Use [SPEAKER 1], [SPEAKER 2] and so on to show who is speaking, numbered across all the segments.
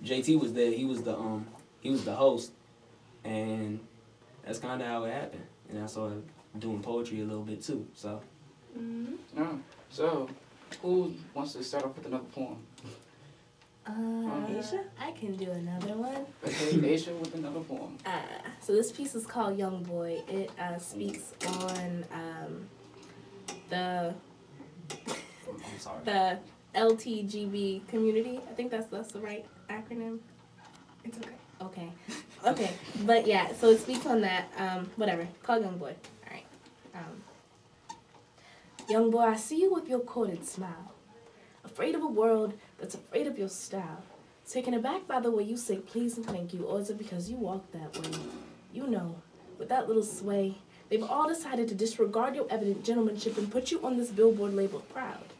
[SPEAKER 1] JT was there. He was the host, and that's kind of how it happened. And I started doing poetry a little bit too. So.
[SPEAKER 2] Oh, so who wants to start off with another poem?
[SPEAKER 3] Asha? I can do another one.
[SPEAKER 2] Okay, Asha with another poem.
[SPEAKER 3] So this piece is called Young Boy. It speaks on the LTGB community. I think that's the right acronym.
[SPEAKER 4] It's okay.
[SPEAKER 3] Okay. Okay. But yeah, so it speaks on that. Whatever. Called Young Boy. All right. Young boy, I see you with your corded smile. Afraid of a world that's afraid of your style. Taken aback by the way you say please and thank you, or is it because you walk that way? You know, with that little sway, they've all decided to disregard your evident gentlemanship and put you on this billboard labeled proud.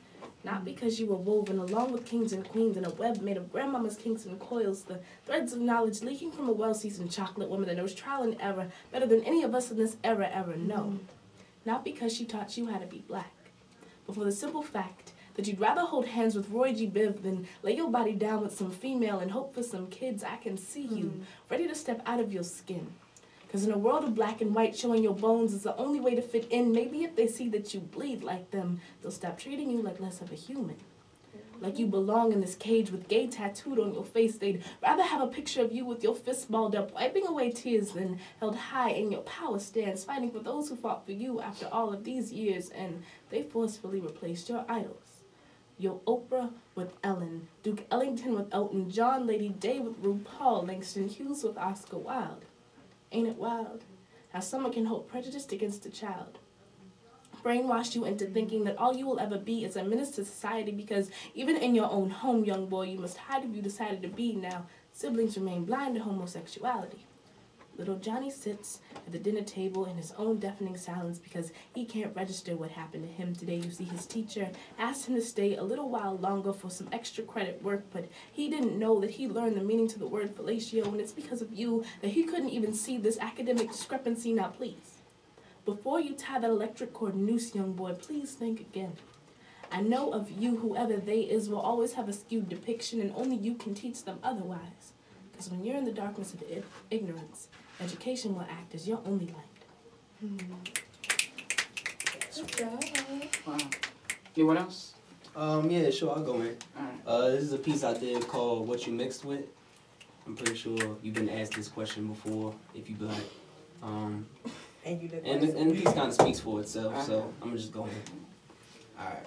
[SPEAKER 3] Not because you were woven along with kings and queens in a web made of grandmama's kinks and coils, the threads of knowledge leaking from a well-seasoned chocolate woman that knows trial and error better than any of us in this era ever know. Not because she taught you how to be black, but for the simple fact that you'd rather hold hands with Roy G. Biv than lay your body down with some female and hope for some kids. I can see you, ready to step out of your skin. Because in a world of black and white, showing your bones is the only way to fit in. Maybe if they see that you bleed like them, they'll stop treating you like less of a human. Like you belong in this cage with gay tattooed on your face. They'd rather have a picture of you with your fists balled up, wiping away tears than held high in your power stance, fighting for those who fought for you after all of these years, and they forcefully replaced your idols. Your Oprah with Ellen, Duke Ellington with Elton John, Lady Day with RuPaul, Langston Hughes with Oscar Wilde. Ain't it wild how someone can hold prejudice against a child? Brainwash you into thinking that all you will ever be is a menace to society because even in your own home, young boy, you must hide who you decided to be. Now, siblings remain blind to homosexuality. Little Johnny sits at the dinner table in his own deafening silence because he can't register what happened to him today. You see, his teacher asked him to stay a little while longer for some extra credit work, but he didn't know that he learned the meaning to the word fellatio, and it's because of you that he couldn't even see this academic discrepancy. Now, please, before you tie that electric cord noose, young boy, please think again. I know of you, whoever they is, will always have a skewed depiction, and only you can teach them otherwise. Because when you're in the darkness of ignorance, education will act as your only light.
[SPEAKER 4] Good job.
[SPEAKER 2] Wow. Anyone else?
[SPEAKER 1] Yeah, sure, I'll go in.
[SPEAKER 2] Alright.
[SPEAKER 1] This is a piece I did called What You Mixed With. I'm pretty sure you've been asked this question before, if you black.
[SPEAKER 5] And you did.
[SPEAKER 1] And the piece kind of speaks for itself, so I'm gonna just go in. Alright.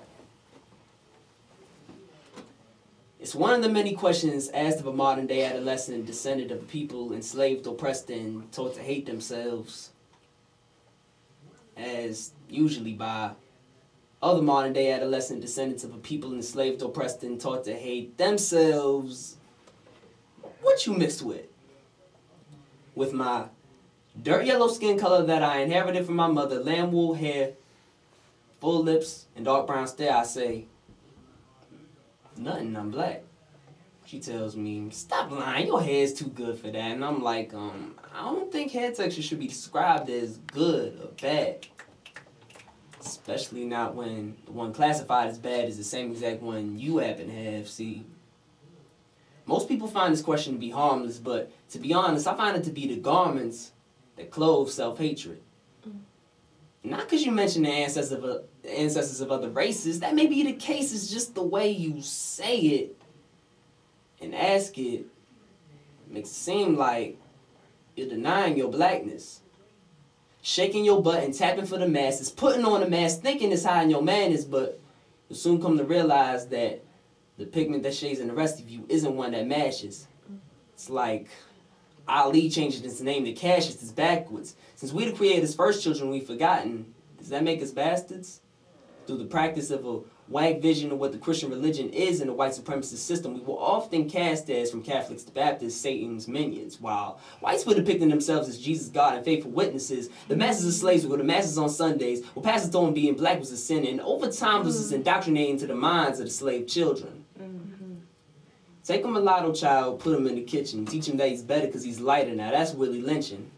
[SPEAKER 1] It's one of the many questions asked of a modern-day adolescent descendant of people enslaved, oppressed, and taught to hate themselves, as usually by other modern-day adolescent descendants of a people enslaved, oppressed, and taught to hate themselves. What you mixed with? With my dirt yellow skin color that I inherited from my mother, lamb wool hair, full lips, and dark brown stare, I say, nothing, I'm black. She tells me, stop lying, your hair's too good for that. And I'm like, I don't think hair texture should be described as good or bad. Especially not when the one classified as bad is the same exact one you happen to have. See, most people find this question to be harmless, but to be honest, I find it to be the garments that clothe self-hatred. Not because you mentioned the ancestors of other races. That may be the case. It's just the way you say it and ask it makes it seem like you're denying your blackness. Shaking your butt and tapping for the masses, putting on a mask, thinking it's hiding your madness, but you'll soon come to realize that the pigment that shades in the rest of you isn't one that matches. It's like Ali changing his name to Cassius is backwards. Since we the creator's first children we've forgotten, does that make us bastards? Through the practice of a wag vision of what the Christian religion is in the white supremacist system, we were often cast as, from Catholics to Baptists, Satan's minions. While whites were depicting themselves as Jesus, God, and faithful witnesses, the masses of slaves were the masses on Sundays, were passed on being black was a sin, and over time was this indoctrinating into the minds of the slave children. Take a mulatto child, put him in the kitchen, teach him that he's better because he's lighter. Now that's Willie lynching.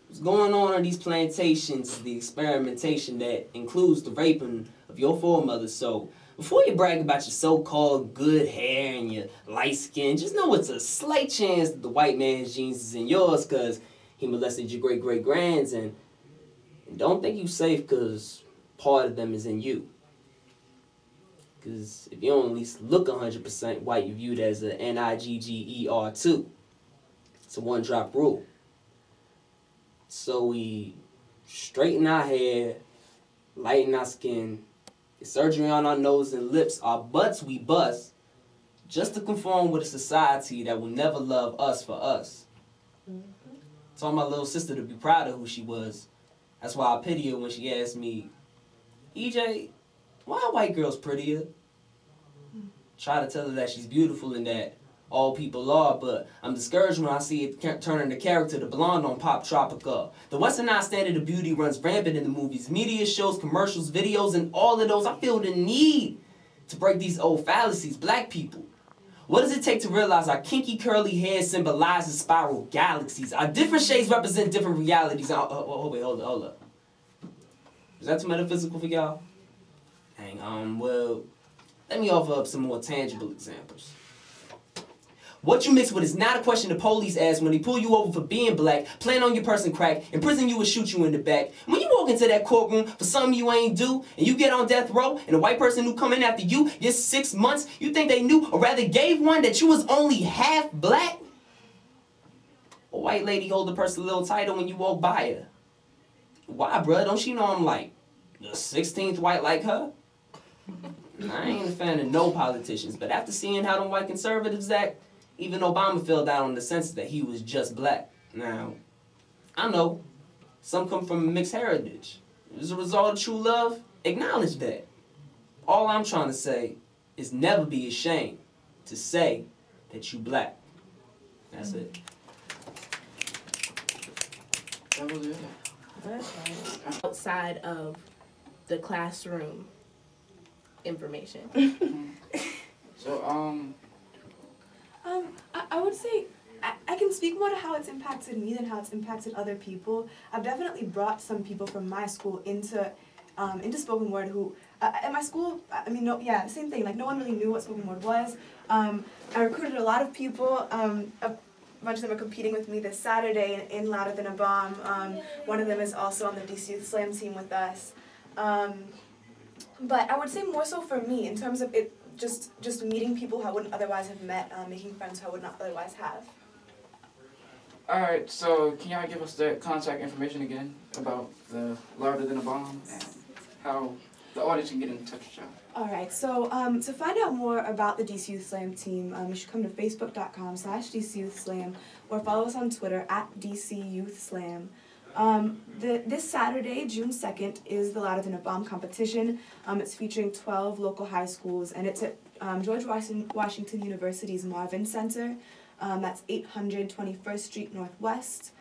[SPEAKER 1] What's going on these plantations is the experimentation that includes the raping of your foremothers. So Before you brag about your so-called good hair and your light skin, just know it's a slight chance that the white man's genes is in yours because he molested your great-great-grands, and don't think you safe because part of them is in you. Because if you don't at least look 100% white, you're viewed as a NIGGER2. It's a one-drop rule. So we straighten our hair, lighten our skin, get surgery on our nose and lips, our butts we bust, just to conform with a society that will never love us for us. Told my little sister to be proud of who she was. That's why I pity her when she asked me, E.J., why are white girls prettier? Try to tell her that she's beautiful and that all people are, but I'm discouraged when I see it turning the character to blonde on Pop Tropica. The westernized standard of beauty runs rampant in the movies, media shows, commercials, videos, and all of those. I feel the need to break these old fallacies. Black people, what does it take to realize our kinky curly hair symbolizes spiral galaxies? Our different shades represent different realities. Wait, hold up. Is that too metaphysical for y'all? Hang on, well, let me offer up some more tangible examples. What you mix with is not a question the police ask when they pull you over for being black, plan on your person crack, in prison you will shoot you in the back. When you walk into that courtroom for something you ain't do, and you get on death row, and the white person who come in after you gets 6 months, you think they knew, or rather gave one, that you was only half black? A white lady hold the person a little tighter when you walk by her. Why, bruh? Don't she know I'm like the 16th white like her? I ain't a fan of no politicians, but after seeing how them white conservatives act, even Obama fell down on the sense that he was just black. Now, I know some come from a mixed heritage. As a result of true love, acknowledge that. All I'm trying to say is never be ashamed to say that you black. That's it.
[SPEAKER 2] That was it.
[SPEAKER 3] Outside of the classroom information.
[SPEAKER 2] So,
[SPEAKER 5] I would say I can speak more to how it's impacted me than how it's impacted other people. I've definitely brought some people from my school into spoken word who at my school, I mean, same thing. Like no one really knew what spoken word was. I recruited a lot of people. A bunch of them are competing with me this Saturday in Louder Than a Bomb. One of them is also on the DC Youth Slam team with us. But I would say more so for me in terms of it. Just meeting people who I wouldn't otherwise have met, making friends who I would not otherwise have.
[SPEAKER 2] alright, so can y'all give us the contact information again about the Louder Than a Bomb and how the audience can get in touch with y'all?
[SPEAKER 5] Alright, so to find out more about the DC Youth Slam team, you should come to facebook.com/DCYouthSlam or follow us on Twitter @DCYouthSlam. This Saturday, June 2nd, is the Louder Than a Bomb competition. It's featuring 12 local high schools, and it's at George Washington University's Marvin Center. That's 800 21st Street Northwest.